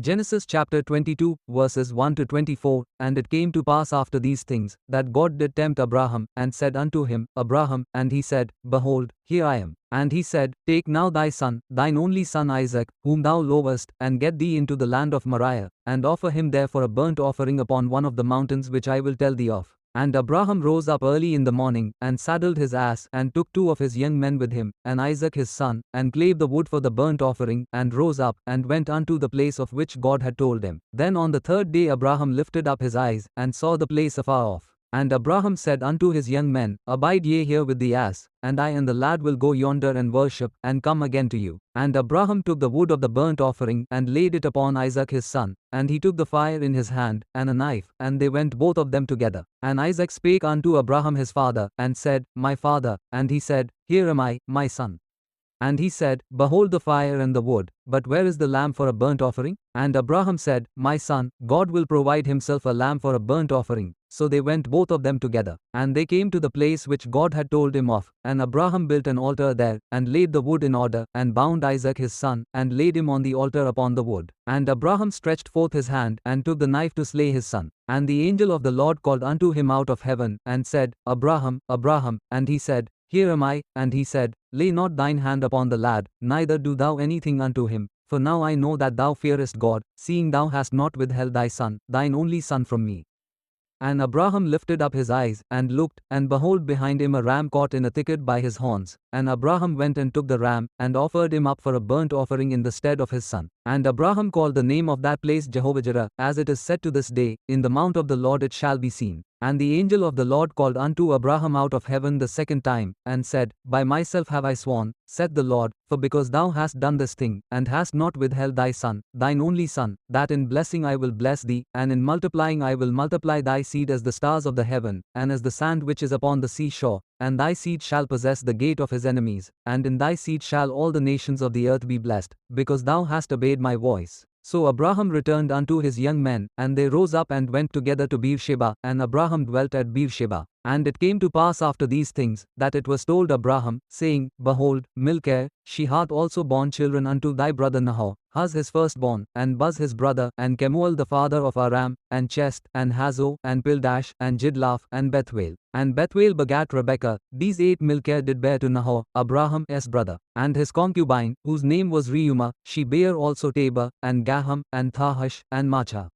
Genesis chapter 22, verses 1 to 24. And it came to pass after these things, that God did tempt Abraham, and said unto him, Abraham, and he said, Behold, here I am. And he said, Take now thy son, thine only son Isaac, whom thou lovest, and get thee into the land of Moriah, and offer him there for a burnt offering upon one of the mountains which I will tell thee of. And Abraham rose up early in the morning, and saddled his ass, and took 2 of his young men with him, and Isaac his son, and clave the wood for the burnt offering, and rose up, and went unto the place of which God had told him. Then on the 3rd day Abraham lifted up his eyes, and saw the place afar off. And Abraham said unto his young men, Abide ye here with the ass, and I and the lad will go yonder and worship, and come again to you. And Abraham took the wood of the burnt offering, and laid it upon Isaac his son, and he took the fire in his hand, and a knife, and they went both of them together. And Isaac spake unto Abraham his father, and said, My father. And he said, Here am I, my son. And he said, Behold the fire and the wood, but where is the lamb for a burnt offering? And Abraham said, My son, God will provide himself a lamb for a burnt offering. So they went both of them together. And they came to the place which God had told him of, and Abraham built an altar there, and laid the wood in order, and bound Isaac his son, and laid him on the altar upon the wood. And Abraham stretched forth his hand, and took the knife to slay his son. And the angel of the Lord called unto him out of heaven, and said, Abraham, Abraham. And he said, Here am I. And he said, Lay not thine hand upon the lad, neither do thou anything unto him. For now I know that thou fearest God, seeing thou hast not withheld thy son, thine only son from me. And Abraham lifted up his eyes, and looked, and behold behind him a ram caught in a thicket by his horns. And Abraham went and took the ram, and offered him up for a burnt offering in the stead of his son. And Abraham called the name of that place Jehovah-Jireh, as it is said to this day, In the mount of the Lord it shall be seen. And the angel of the Lord called unto Abraham out of heaven the 2nd time, and said, By myself have I sworn, saith the Lord, for because thou hast done this thing, and hast not withheld thy son, thine only son, that in blessing I will bless thee, and in multiplying I will multiply thy seed as the stars of the heaven, and as the sand which is upon the seashore. And thy seed shall possess the gate of his enemies, and in thy seed shall all the nations of the earth be blessed, because thou hast obeyed my voice. So Abraham returned unto his young men, and they rose up and went together to Beersheba, and Abraham dwelt at Beersheba. And it came to pass after these things, that it was told Abraham, saying, Behold, Milcah, she hath also borne children unto thy brother Nahor, Huz his firstborn, and Buz his brother, and Kemuel the father of Aram, and Chest, and Hazo, and Pildash, and Jidlaph, and Bethuel. And Bethuel begat Rebekah. These 8 Milcah did bear to Nahor, Abraham's brother. And his concubine, whose name was Reumah, she bare also Tabor, and Gaham, and Thahash, and Maachah.